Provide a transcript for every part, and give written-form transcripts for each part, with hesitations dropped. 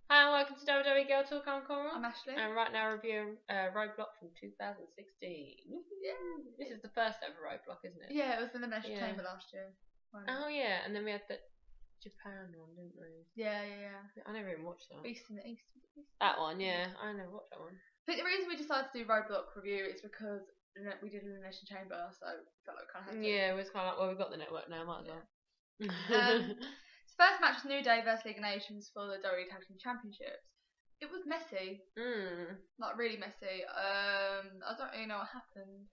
Hi and welcome to WWE Girl Talk. I'm Coral. I'm Ashley. And right now reviewing Roadblock from 2016. Yeah. This is the first ever Roadblock, isn't it? Yeah, it was the Elimination Chamber last year. Oh yeah, and then we had the Japan one, didn't we? Yeah. I never even watched that. Beast in the East. That one, yeah. I never watched that one. I think the reason we decided to do Roadblock review is because we did Elimination Chamber, so we felt like we kind of had to. Yeah, it was kind of like, well, we've got the network now, might as well. So first match was New Day versus League of Nations for the WWE Tag Team Championships. It was messy. Like really messy. I don't really know what happened.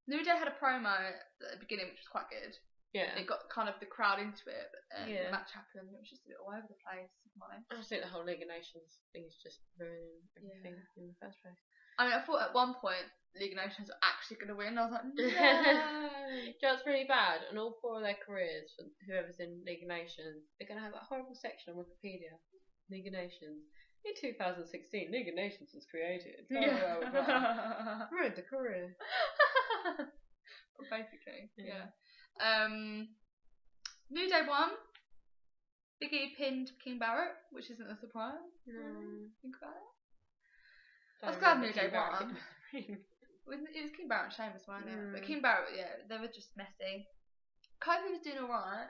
New Day had a promo at the beginning which was quite good. Yeah. It got kind of the crowd into it, but then the match happened. It was just a bit all over the place. I just think the whole League of Nations thing is just ruining everything in the first place. I mean, I thought at one point League of Nations were actually going to win. I was like, no. Do you know what's really bad? On all 4 of their careers, for whoever's in League of Nations, they're going to have that horrible section on Wikipedia. League of Nations. In 2016, League of Nations was created. Ruined the career. But basically, yeah. New Day won. Big E pinned King Barrett, which isn't a surprise. Think about it. I was glad New Day won. It was King Barrett and Sheamus, wasn't it? But King Barrett, yeah, they were just messy. Kofi was doing alright.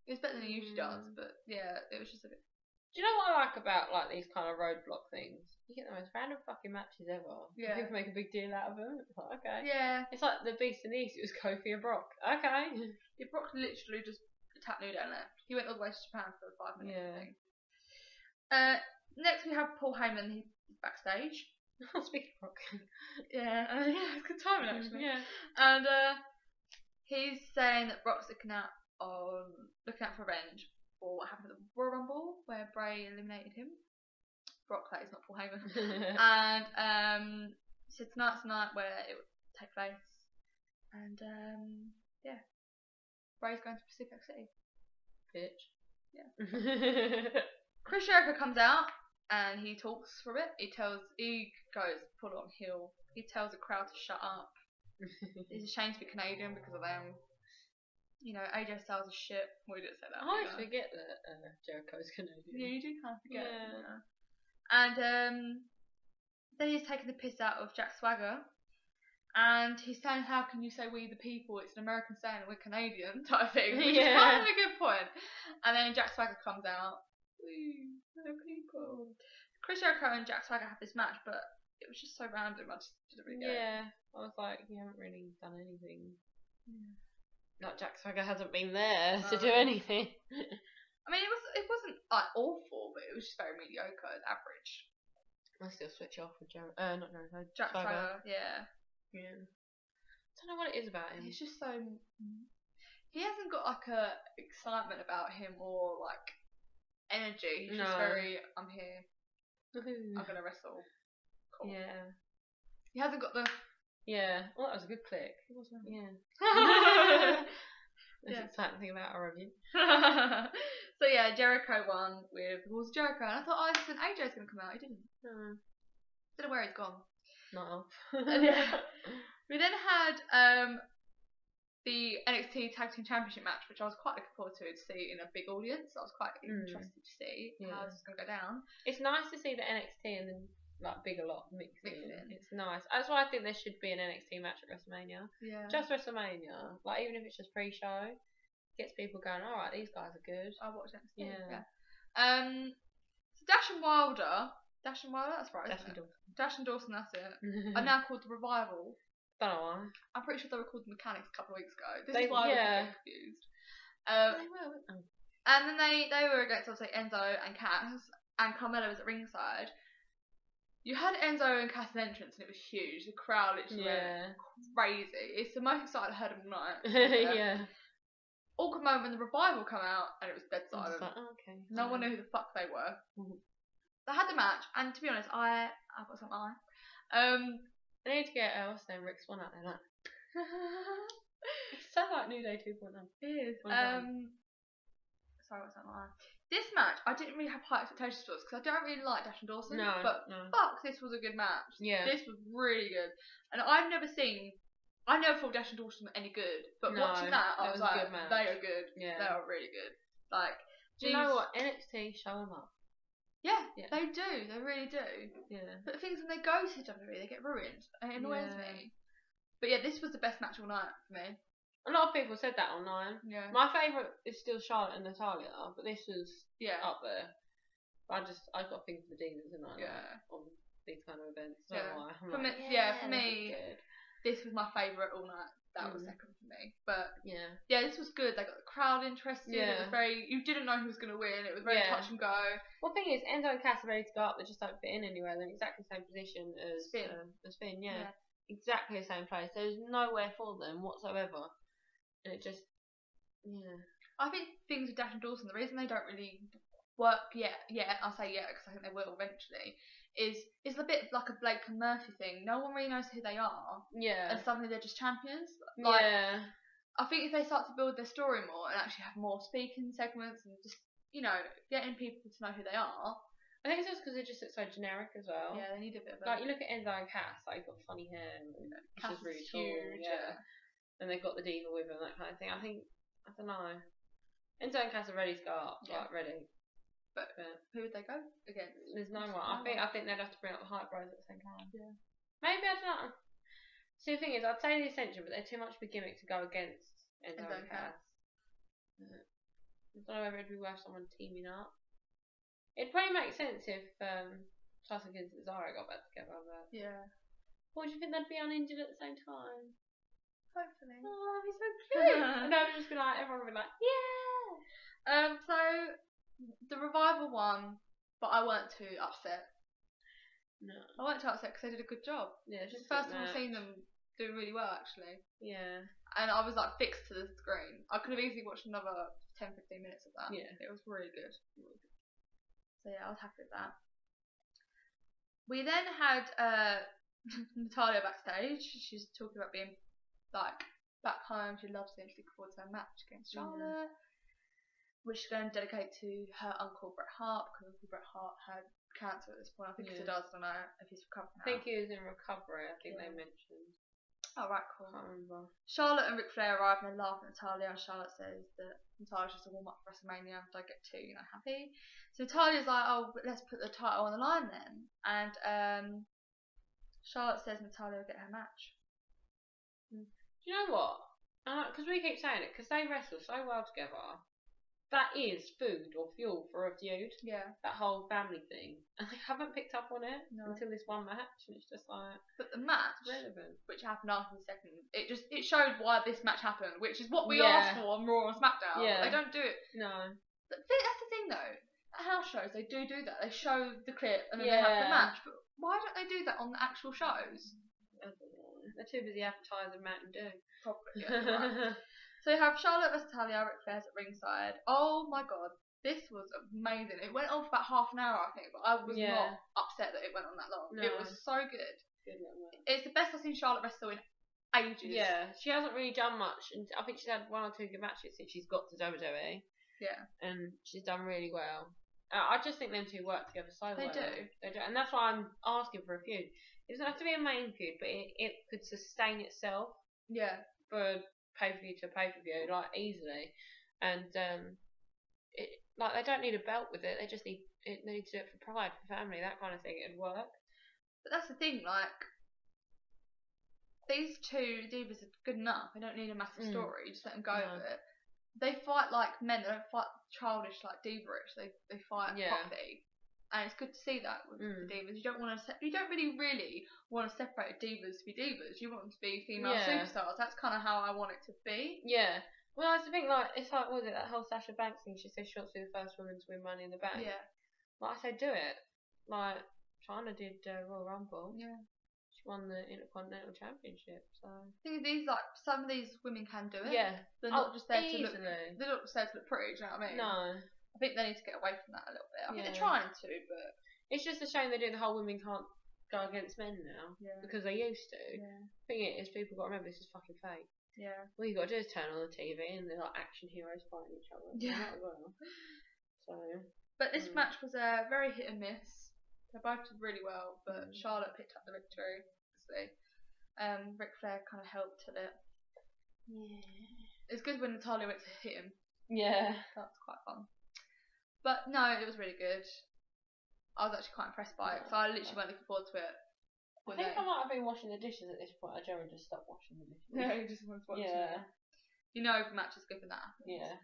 It was better than he usually does, but yeah, it was just a bit. Do you know what I like about like these kind of roadblock things? You get the most random fucking matches ever. Yeah. People make a big deal out of them. It's like, okay. Yeah. It's like the Beast in the East. It was Kofi and Brock. Okay. Yeah, Brock literally just attacked New Day and left. He went all the way to Japan for 5 minutes. Yeah. Thing. Next we have Paul Heyman. He's backstage. Speaking of Brock. Yeah, it's good timing actually. Yeah. And he's saying that Brock's looking out for revenge for what happened at the Royal Rumble where Bray eliminated him. Brock, that is not Paul Heyman. And he said tonight's the night where it would take place. And yeah, Bray's going to Pacific City. Bitch. Yeah. Chris Jericho comes out and he talks for a bit. He goes full on heel. He tells the crowd to shut up. He's ashamed to be Canadian because of them. You know, AJ Styles is shit. We didn't say that. I always forget that Jericho's Canadian. Yeah, you do kind of forget. Yeah. And then he's taking the piss out of Jack Swagger. And he's saying, how can you say we the people? It's an American saying and we're Canadian type thing. Which is kind of a good point. And then Jack Swagger comes out. We the people. Chris Jericho and Jack Swagger had this match, but it was just so random. I just didn't really get it. Yeah. I was like, you haven't really done anything. Yeah. Like Jack Swagger hasn't been there to do anything. I mean, it wasn't like awful, but it was just very mediocre, average. I still switch off with Jack Swagger. Yeah. I don't know what it is about him. He's just so. He hasn't got like a excitement about him or like energy. He's just very. I'm here. I'm gonna wrestle. Cool. Yeah. He hasn't got the. Yeah. Well, that was a good click. It was. Yeah. That's the exciting thing about our review. So yeah, Jericho won with Who's Jericho, and I thought, listen, AJ's gonna come out. He didn't. Don't know where he's gone. Not off. Yeah. We then had the NXT Tag Team Championship match, which I was quite looking forward to see in a big audience. I was quite interested to see how this is gonna go down. It's nice to see the NXT and then like big a lot mixed in. It's nice. That's why I think there should be an NXT match at WrestleMania. Yeah. Just WrestleMania. Like even if it's just pre-show, gets people going, alright, these guys are good. I'll watch NXT. Yeah. So Dash and Wilder, that's right. Dash and Dawson, that's it. Are now called the Revival. Don't know why. I'm pretty sure they were called the Mechanics a couple of weeks ago. This is why I was confused. And then they were against obviously Enzo and Cass, and Carmella was at ringside. You had Enzo and Cass' entrance and it was huge. The crowd literally went crazy. It's the most excited I heard of all night. Yeah. Awkward moment when the Revival come out and it was dead silent. Like, okay. No one knew who the fuck they were. They had the match, and to be honest, I've got some eye. They need to get what's their Rick Swan out there. Like. It's so like New Day 2.0. It is. Sorry, what's that line? This match, I didn't really have high expectations for this because I don't really like Dash and Dawson. But fuck, this was a good match. Yeah. This was really good. And I never thought Dash and Dawson were any good. But watching that, I was like, they are good. Yeah. They are really good. Like, do you know what? NXT, show them up. Yeah, Yeah. they do. They really do. Yeah. But the things when they go to WWE, they get ruined. And it annoys me. But yeah, this was the best match all night for me. A lot of people said that online. Yeah. My favourite is still Charlotte and Natalia, but this was up there. But I got things for Divas and on these kind of events. So for me, this was my favourite all night. That was second for me. But yeah, this was good. They got the crowd interested. Yeah. It was very. You didn't know who was going to win. It was very touch and go. Well, the thing is, Enzo and Cass are ready to go up. They just don't fit in anywhere. They're in exactly the same position as Finn. Yeah. Exactly the same place. There's nowhere for them whatsoever. And it just, I think things with Dash and Dawson, the reason they don't really work yet, I'll say because I think they will eventually, is a bit like a Blake and Murphy thing. No one really knows who they are. Yeah. And suddenly they're just champions. I think if they start to build their story more and actually have more speaking segments and just, getting people to know who they are. I think it's just because they just look so generic as well. Yeah, they need a bit of Like, you look at Enzo and Cass, like, got funny hair and Cass is really huge. Tall, and they've got the diva with them, that kind of thing. I don't know. Enzo and Cass are ready to go up, ready. But who would they go against? There's no one. I think they'd have to bring up the Hype Bros at the same time. Yeah. Maybe, I don't know. See, the thing is, I'd say the Ascension, but they're too much of a gimmick to go against Enzo and Cass. I don't know whether it'd be worth someone teaming up. It'd probably make sense if Sasha and Cesaro got back together, but or do you think they'd be uninjured at the same time? Hopefully. Oh, that'd be so cute. And I would just be like, everyone would be like, yeah. So the Revival won, but I weren't too upset. No. I weren't too upset because they did a good job. Yeah, it's the first time I've seen them do really well, actually. Yeah. And I was like fixed to the screen. I could have easily watched another 10-15 minutes of that. Yeah. It was really good. So yeah, I was happy with that. We then had Natalia backstage. She's talking about being like back home. She loves it. She's looking forward to her match against Charlotte, which she's going to dedicate to her uncle Bret Hart, because Uncle Bret Hart had cancer at this point. I think he still does. I don't know if he's recovered now. I think he was in recovery. I think they mentioned. Oh, right, cool. I can't remember. Charlotte and Ric Flair arrive and they laugh at Natalia, and Charlotte says that Natalia's just a warm up for WrestleMania. Don't get too, happy. So Natalia's like, oh, but let's put the title on the line then. And Charlotte says Natalia will get her match. Do you know what? Because we keep saying it, because they wrestle so well together. That is food or fuel for a feud. Yeah. That whole family thing. And they haven't picked up on it until this one match. And it's just like... But the match, relevant, which happened after the second, it showed why this match happened, which is what we asked for on Raw and SmackDown. Yeah. They don't do it. No. But that's the thing though. At house shows, they do that. They show the clip and then they have the match. But why don't they do that on the actual shows? I don't know. They're too busy advertising Mountain Dew. Probably, right. So you have Charlotte vs Natalia, Ric Flair's at ringside. Oh my god, this was amazing. It went on for about half an hour, I think, but I was not upset that it went on that long. No. It was so good. It's the best I've seen Charlotte wrestle in ages. Yeah, she hasn't really done much. And I think she's had one or two good matches since she's got to WWE. Yeah. And she's done really well. I just think them two work together so well. They do. And that's why I'm asking for a feud. It doesn't have to be a main feud, but it could sustain itself. Yeah. For pay-per-view to pay-per-view, like, easily. And, they don't need a belt with it. They just need to do it for pride, for family, that kind of thing. It'd work. But that's the thing, like, these two divas are good enough. They don't need a massive story. Just let them go with it. They fight like men. They don't fight childish, like diva-ish. They fight properly. And it's good to see that with the divas. You don't really want to separate divas to be divas. You want them to be female superstars. That's kind of how I want it to be. Yeah. Well, I think, like, it's like, what was it, that whole Sasha Banks thing? She said she wants to be the first woman to win Money in the Bank. Yeah. Like, I say, do it. Like, China did Royal Rumble. Yeah. She won the Intercontinental Championship. So some of these women can do it. Yeah. They're not just there to look. They're not just there to look pretty. Do you know what I mean? No. I think they need to get away from that a little bit. I think they're trying to, but it's just a shame they do the whole women can't go against men now because they used to. Yeah. The thing is, people got to remember this is fucking fake. Yeah. All you got to do is turn on the TV and they're like action heroes fighting each other. Yeah. As well. So. But this match was very hit and miss. They both did really well, but Charlotte picked up the victory. Obviously, Ric Flair kind of helped at it. Yeah. It's good when Natalia went to hit him. Yeah. That's quite fun. But no, it was really good. I was actually quite impressed by it. So I literally weren't looking forward to it. I think I might have been washing the dishes at this point. I generally just stopped washing the dishes. Yeah, you just wanted to watch it. You know the match is good when that happens. Yeah.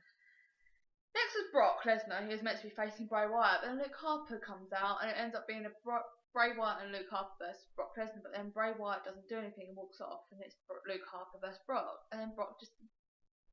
Next was Brock Lesnar. He was meant to be facing Bray Wyatt, but then Luke Harper comes out and it ends up being a Bray Wyatt and Luke Harper versus Brock Lesnar, but then Bray Wyatt doesn't do anything and walks off, and it's Luke Harper versus Brock, and then Brock just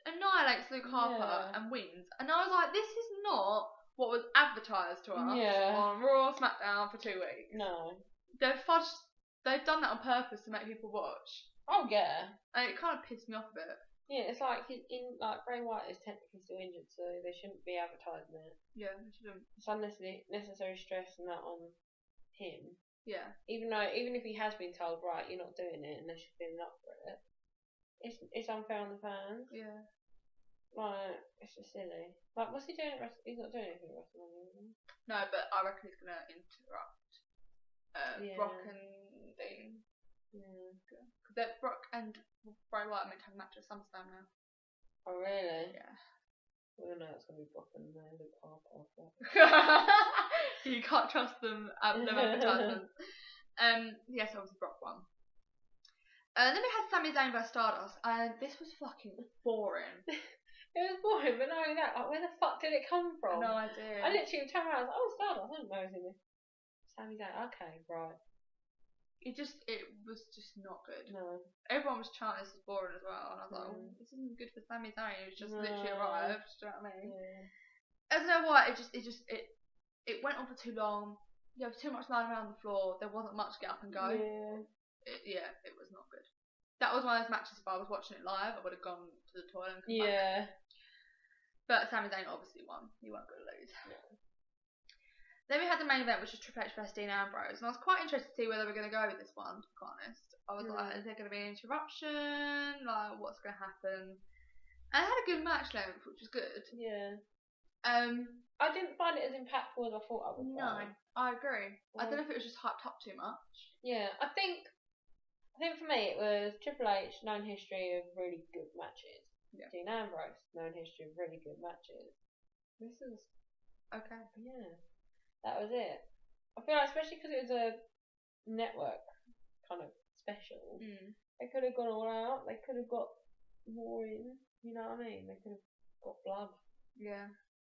annihilates Luke Harper and wins. And I was like, this is not what was advertised to us on Raw SmackDown for 2 weeks. No. They've done that on purpose to make people watch. Oh yeah. And it kind of pissed me off a bit. Yeah, it's like Bray Wyatt is technically still injured, so they shouldn't be advertising it. Yeah, they shouldn't. It's unnecessary stress and that on him. Yeah. Even if he has been told, right, you're not doing it unless you're feeling up for it, it's unfair on the fans. Yeah. Like, it's just silly. Like, what's he doing at WrestleMania? He's not doing anything at WrestleMania. No, but I reckon he's gonna interrupt Brock and Dean. Yeah. Because Brock and Bray Wyatt are meant to have a match at SummerSlam now. Oh really? Yeah. Well, no, it's gonna be Brock and Luke Harper. You can't trust them advertisements. Yes, obviously Brock won. Then we had Sami Zayn vs Stardust, and this was fucking boring. It was boring, but not only that, like, where the fuck did it come from? No idea. I literally turned around and was like, oh, Stardust, I didn't know it was in this. Sami Zayn, okay, right. It was just not good. No. Everyone was chanting this was boring as well, and I was like, oh, this isn't good for Sami Zayn. It was just literally arrived. Do you know what I mean? Yeah. I don't know why. It went on for too long. There was too much lying around the floor. There wasn't much get up and go. Yeah. It was not good. That was one of those matches. If I was watching it live, I would have gone to the toilet and come back. But Sami Zayn obviously won. He weren't going to lose. No. Then we had the main event, which was Triple H vs Dean Ambrose, and I was quite interested to see where they were going to go with this one, to be quite honest. I was like, is there going to be an interruption? Like, what's going to happen? And it had a good match length, which was good. Yeah. I didn't find it as impactful as I thought I would. No, I agree. I don't know if it was just hyped up too much. Yeah, I think for me it was Triple H, known history of really good matches. Yeah. Dean Ambrose, known history of really good matches. This is okay. Yeah. That was it. I feel like, especially because it was a network kind of special, they could have gone all out. They could have got more in. You know what I mean? They could have got blood. Yeah.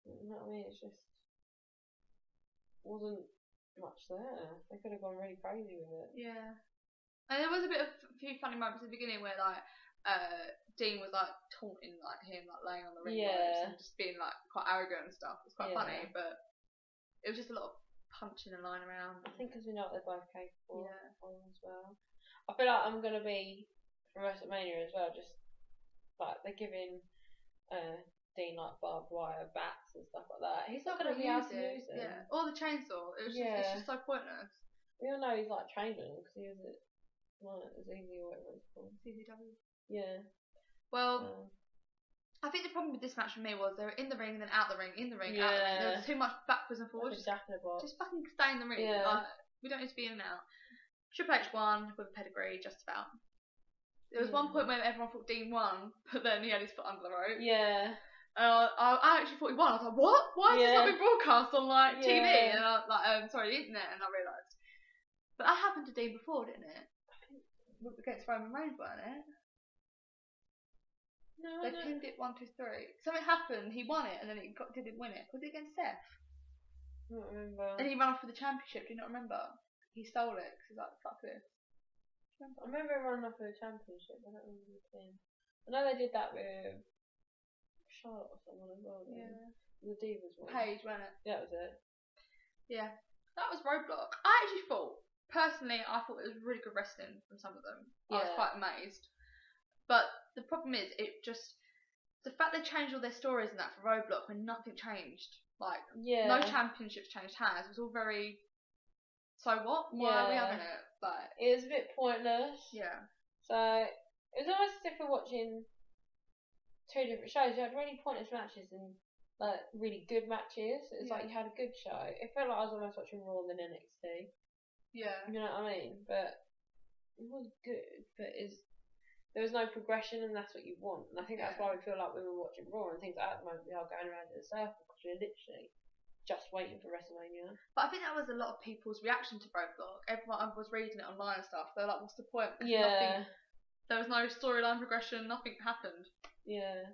You know what I mean? It's just wasn't much there. They could have gone really crazy with it. Yeah. And there was a few funny moments at the beginning where like Dean was like taunting like him, like laying on the ring ropes and just being like quite arrogant and stuff. It's quite funny, but it was just a lot of punching and lying around. I think because we know what they're both capable of as well. I feel like I'm gonna be for WrestleMania as well. Just like they're giving Dean like barbed wire bats and stuff like that. He's not gonna be able to use it. Yeah, or the chainsaw. It was just, it's just so pointless. We all know he's like trained in because he was at Easy or whatever it's called. CZW. Yeah. Well. I think the problem with this match for me was they were in the ring and then out the ring, in the ring, out the ring. There was too much backwards and forwards. Exactly what. Just fucking stay in the ring. Yeah. Like, we don't need to be in and out. Triple H won with a pedigree, just about. There was one point where everyone thought Dean won, but then he had his foot under the rope. Yeah. I actually thought he won. I was like, what? Why is this not being broadcast on like TV? And I the internet, and I realised. But that happened to Dean before, didn't it? I think against Roman Reigns, wasn't it? No, they pinned it 1, 2, 3. Something happened. He won it, and then didn't win it. Was it against Seth? I don't remember. And he ran off with the championship. Do you not remember? He stole it because he's like, fuck this. I remember him running off with the championship. I don't remember the pin. I know they did that with Charlotte or someone as well. Yeah. The Divas one. Paige, wasn't it? Yeah, that was it. Yeah. That was Roadblock. I actually thought, personally, it was really good wrestling from some of them. I was quite amazed. But the problem is, the fact they changed all their stories and that for Roadblock when nothing changed, like, no championships changed hands, it was all very, so what? Why are we having it? Like, it was a bit pointless. Yeah. So, it was almost as if we're watching two different shows. You had really pointless matches and, like, really good matches. It's like you had a good show. It felt like I was almost watching Raw than NXT. Yeah. You know what I mean? But, it was good, but there was no progression, and that's what you want. And I think that's why we feel like we were watching Raw and things like that. At the moment, we are going around in a circle because we're literally just waiting for WrestleMania. But I think that was a lot of people's reaction to Roadblock. Everyone, I was reading it online and stuff. They're like, "What's the point?" Yeah. There was no storyline progression. Nothing happened. Yeah.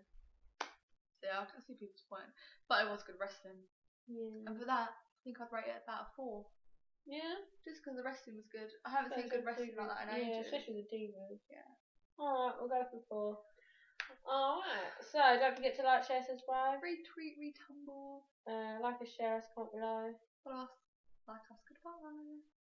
So yeah, I can see people's point. But it was good wrestling. Yeah. And for that, I think I'd rate it about a 4. Yeah. Just because the wrestling was good. I haven't seen good wrestling like that in ages. Yeah, especially the divas. Yeah. Alright, we'll go for 4. Alright, so don't forget to like, share, subscribe. Retweet, retumble. Like and share us, comment below. Follow us. Like us. Goodbye.